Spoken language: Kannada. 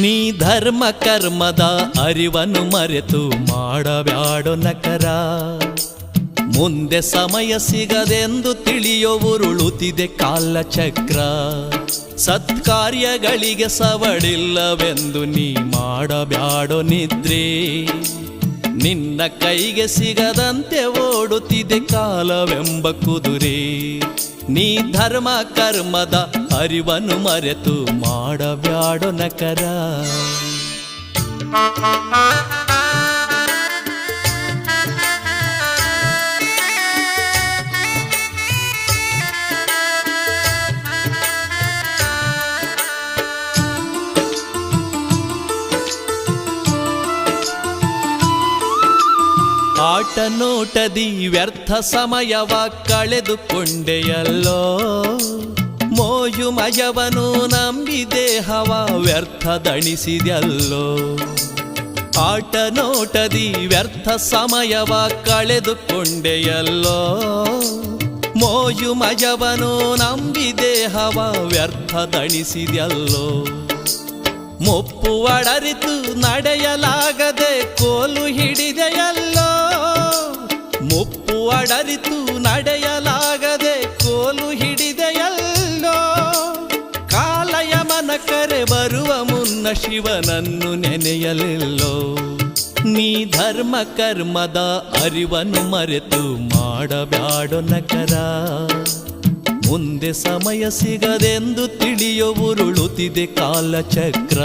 ನೀ ಧರ್ಮ ಕರ್ಮದ ಅರಿವನ್ನು ಮರೆತು ಮಾಡಬ್ಯಾಡೋ ನಕರ. ಮುಂದೆ ಸಮಯ ಸಿಗದೆಂದು ತಿಳಿಯೋ ಉರುಳುತ್ತಿದೆ ಕಾಲಚಕ್ರ. ಸತ್ಕಾರ್ಯಗಳಿಗೆ ಸವಡಿಲ್ಲವೆಂದು ನೀ ಮಾಡಬ್ಯಾಡೋ ನಿದ್ರೆ. ನಿನ್ನ ಕೈಗೆ ಸಿಗದಂತೆ ಓಡುತ್ತಿದೆ ಕಾಲವೆಂಬ ಕುದುರೆ. ನೀ ಧರ್ಮ ಕರ್ಮದ ಅರಿವನ್ನು ಮರೆತು ಮಾಡಬ್ಯಾಡೋ ನಕರ. ಆಟ ನೋಟದಿ ವ್ಯರ್ಥ ಸಮಯವ ಕಳೆದುಕೊಂಡೆಯಲ್ಲೋ. ಮೋಜು ಮಜವನು ನಂಬಿ ದೇಹವ ವ್ಯರ್ಥ ದಣಿಸಿದೆಯಲ್ಲೋ. ಆಟ ನೋಟದಿ ವ್ಯರ್ಥ ಸಮಯವ ಕಳೆದುಕೊಂಡೆಯಲ್ಲೋ. ಮೋಜು ಮಜವನು ನಂಬಿ ದೇಹವ ವ್ಯರ್ಥ ದಣಿಸಿದೆಯಲ್ಲೋ. ಮುಪ್ಪು ಅಡರಿತು ನಡೆಯಲಾಗದೆ ಕೋಲು ಹಿಡಿದೆಯಲ್ಲೋ. ಮುಪ್ಪು ಅಡರಿತು ನಡೆಯಲಾಗದೆ ಕೋಲು ಹಿಡಿದೆಯಲ್ಲೋ. ಕಾಲಯಮನ ಕರೆ ಬರುವ ಮುನ್ನ ಶಿವನನ್ನು ನೆನೆಯಲಿಲ್ಲೋ. ನೀ ಧರ್ಮ ಕರ್ಮದ ಅರಿವನ್ನು ಮರೆತು ಮಾಡಬ್ಯಾಡೋ ನಕರ. ಮುಂದೆ ಸಮಯ ಸಿಗದೆಂದು ತಿಳಿಯೋ ಉರುಳುತ್ತಿದೆ ಕಾಲಚಕ್ರ.